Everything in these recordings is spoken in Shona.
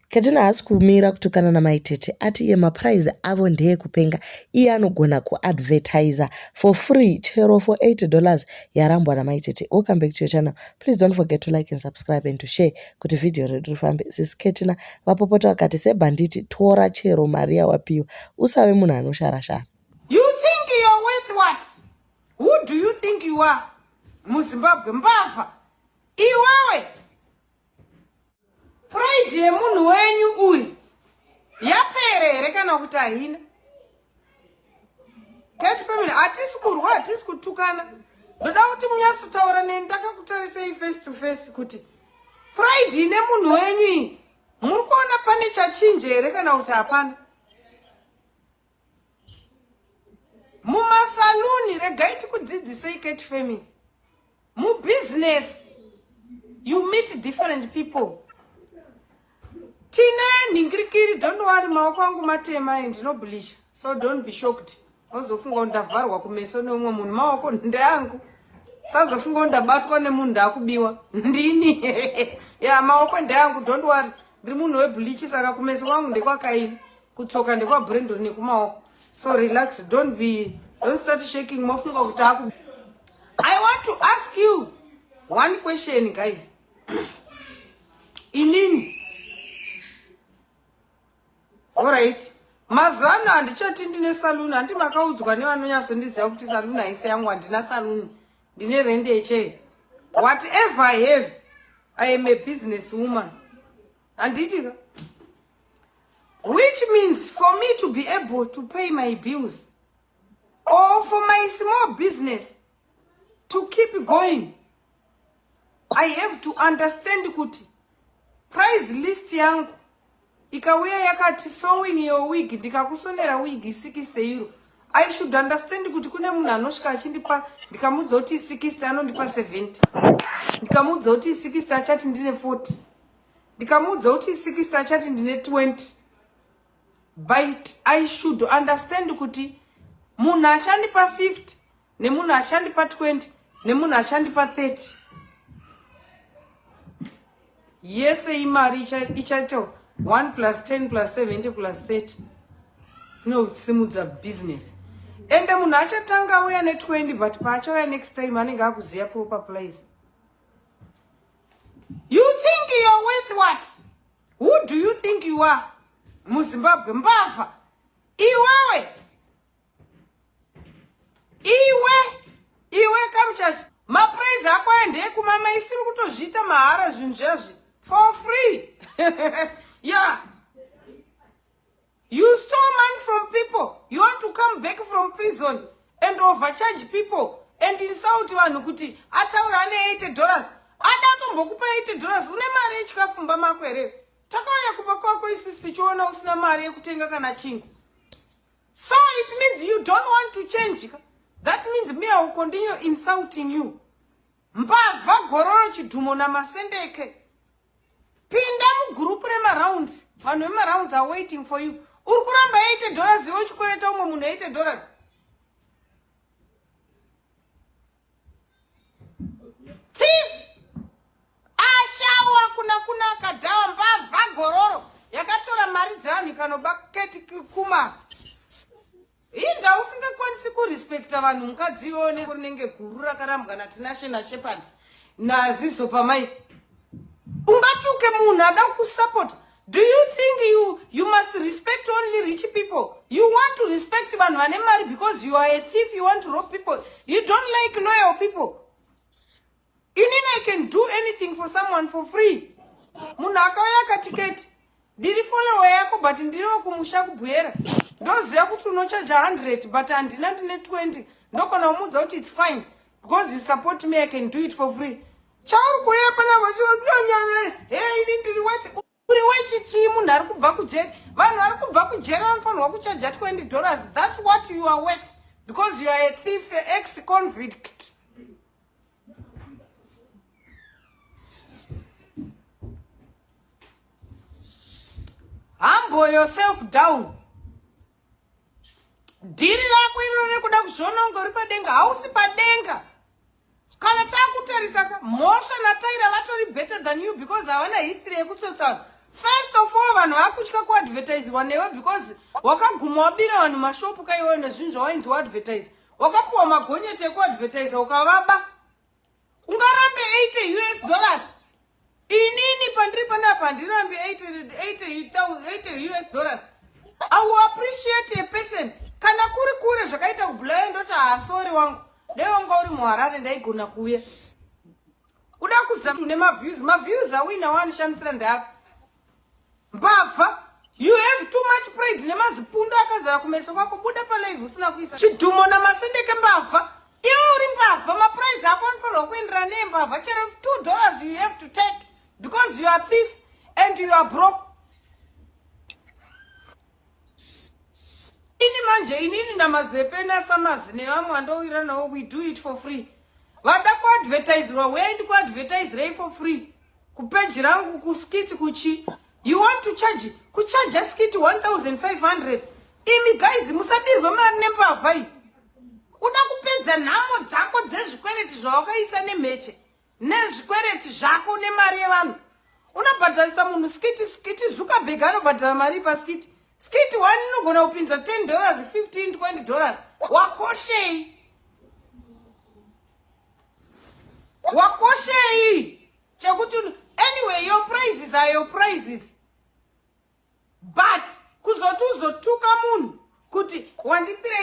Ketina haasi kumira kutukana naMaitt ati iye mapuraizi avo ndeyekupenga. Iye anogona kuadvertiser for free chero for $80 yarambwa naMaitt. Welcome back to your channel. Please don't forget to like and subscribe and to share kuti video redu rifambe. Sis Ketina vapopota vakati sebhanditi tora chero Maria wapiwa usave munhu anoshara-shara. You think you're worth what? Who do you think you are? MuZimbabwe mbavha. Iwewe. Pride yemunhu wenyu uyu yapere here kana kuti haina? Cat family hatisi kurwa, hatisi kutukana. Ndoda kuti munyasotaura neni ndakakutarisei face to face kuti pride ine munhu wenyu iyi muri kuona pane chachinje here kana kuti hapana? Mumasaluni regai tikudzidzisei cat family. Mubusiness you meet different people. Tina ningirikiri, don't worry, maoko angu matema and no bleach. So don't be shocked. Ozofunga ndavarwa kumeso nomwe munhu maoko ndangu. Sazofunga ndabatwa nemunhu ndakubiwa. Ndini. Ya maoko ndangu, don't worry. Ndiri munhu webleach saka kumeso kwangu ndekwakaini. Kutsoka ndekwa Brandon nekumaoko. So relax, don't start shaking mofunga kuti aku. I want to ask you one question, guys. Inini. Alright. Mazana handichati ndine saluni, handi makaudzwa nevanonyasondiziva kuti saluni haisi yangu, handina saluni. Ndine rendeche. Whatever I have, I am a business woman. Handitika. Which means for me to be able to pay my bills or for my small business to keep going, I have to understand kuti price list yangu ikauya yakati sewing your wig ndikakusonera wig 60 euro. I should understand kuti kune munhu anosvika achindipa, ndikamudza kuti 60 anondipa 70, ndikamudza kuti 60 achati ndine 40, ndikamudza kuti 60 achati ndine 20. But I should understand kuti munhu achandipa 50 nemunhu achandipa 20 nemunhu achandipa 30 yese imari ichaito 1 plus 10 plus 70 plus 30 simudza business. Ende munhu achatanga uya ne20 but paachauya next time anenge akuziya proper place. You think you're worth what? Who do you think you are? MuZimbabwe mbavha. Iwe kamuchachi. Mapraise ako ende kumama isiri kutozvita mahara zvinjezvi for free. Yeah. You stole money from people. You want to come back from prison and overcharge people and insult vanhu kuti ataura ane $80. Adatombokupa $80. Une mari yechikafumba mako here? Takauya kupa kwako isisi tichiona usina mari yekutenga kana chingu. So it means you don't want to change. That means me I will continue insulting you. Mbavha gororo chidhumo namasendeke. Pinda mugroup remarounds. Vanhu vemarounds are waiting for you. Uri kuramba $80 iwe uchikoreta umwe munhu $80. Thief! Ashawa kuna akadhawa mbavha gororo. Yakatora mari dzavanhu ikanoba Ketty kuma. Inda usingakwanisi kurespekta vanhu mukadzi one unenge guru rakarambwa naTinational Shepherd naZizo pamai. Ungatuke munhu ada kusupport. Do you think you must respect only rich people? You want to respect vanhu vane mari because you are a thief, you want to rob people. You don't like loyal people. Inini I can do anything for someone for free. Munhu akauya akatiketi. Ndiri follower yako but ndiri kumusha kubwera. Ndoziva kuti unochaja 100 but handina ndine 20. Ndokona kumudza kuti it's fine because you support me, I can do it for free. Chauri kuya pana vachinyanya. Hey, ini ndiri worth uri wechichi munhu ari kubva kujeri. Vanhu vari kubva kujeri vanofanirwa kuchaja $20. That's what you are worth because you are a thief, ex-convict. Humble yourself down. Diri rako iro rekuda kuzvononga uri padenga hausi padenga. Kana takutarisa mhosva nataira vatori better than you because havana history yekutsotsa. First of for vanhu vakutya kuadvertiserwa newe because wakaguma wabira vanhu mashopu kaiwewe nezvinhu zvawainzi waadvertise. Wakapuwa magonyeti ekuadvertise ukavaba. Ungarambe $80. Inini pandiri panapa handirambe $80. I will appreciate a person. Kana kuri zvakaita kubulaya ndoti sorry wangu. Dai wanga uri muHarare ndaigona kuuya. Uda kuzama maviews awina wanishamisira ndapa. Mbavha, you have too much pride nemazipundo akazara kumeso kwako buda palive usina kuisa. Chidhumo namasendeke mbavha. Iwe uri mbavha, maprize ako anofanirwa kuendera nembavha. Chero $2 you have to take because you are thief and you are broke. Ini manje inini namazepe nasamazi nevamwe andowira nawo we do it for free. Vada kuadvertiserwa wendi kuadvertiserei for free. Kupeji rangu kuskiti kuchi. You want to charge? Kucharge skiti 1,500. Imi guys musabirwe mari nembavha iyi. Uda kupedza nhamo dzako dzezvikwereti zvawakaisa nemeche. Nezvikwereti zvako nemari yevanhu. Unabhadharisa munhu skiti Zuckerberg anobhadhara mari paskiti. Skiti 1 inogona kupinza $10, $15, $20. Wakoshei. Chekuti anyway, your prices are your prices. But kuzoti uzotuka munhu kuti wandipire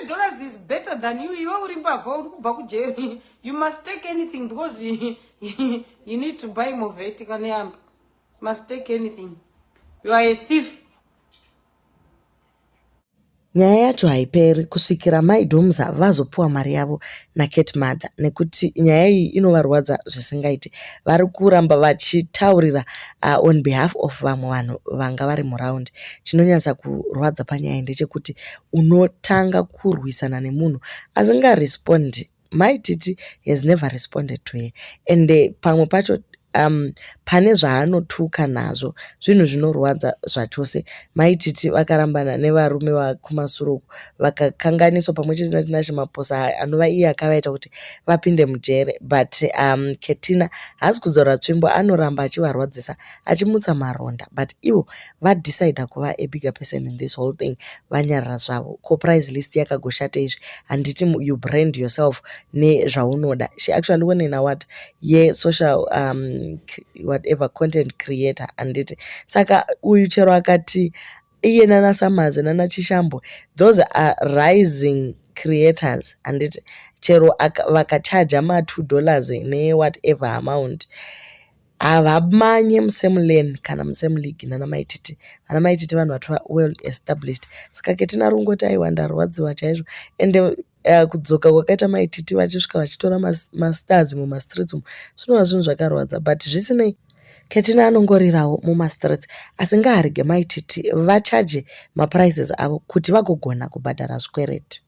$80 is better than you. Iwe uri mbavha uri kubva kujeri. You must take anything because you need to buy moveti kana yamba. You must take anything. You are a thief. Nyaya yacho haiperi kusvikira maidhomza vazopuwa mari yavo naCat Mother, nekuti nyaya iyi inovarwadza zvisingaiti. Vari kuramba vachitaurira on behalf of vamwe vanhu vanga vari muraundi. Chinonyatsa kurwadza panyaya ndechekuti unotanga kurwisana nemunhu asingarespondi. Maitt has never responded to her, and pamwe pacho pane zvaanotuka nazvo zvinhu zvinorwadza zvachose. Maitt vakarambana nevarume vakumasuro vakakanganiswa pamwe chete naMadamboss anova iye akavaita kuti vapinde mujere, but Ketina haasi kuzorwa tsvimbo, anoramba achivarwadzisa achimutsa maronda, but ivo vadecida kuva a bigger person in this whole thing. Vanyarara zvavo ko price list yakagoshata izvi, handiti you brand yourself nezvaunoda. She actually won an award social whatever content creator, anditi saka uyu chero akati iye naSamazi naChishambo, those are rising creators, anditi chero vakachaja $2 ne whatever amount havamanye musame lane kana musame league naMaitt. VanaMaitt vanhu vatova well established, saka Ketina rungoti aiwa ndarwadziwa chaizvo. And kudzoka kwakaita Maitt vachisvika vachitora mastars mumastreets zvinova zvinhu zvakarwadza, but zvisinei Ketina anongorirawo mumastreets, asi ngaarege Maitt vachaje maprices avo kuti vagogona kubhadhara zvikwereti.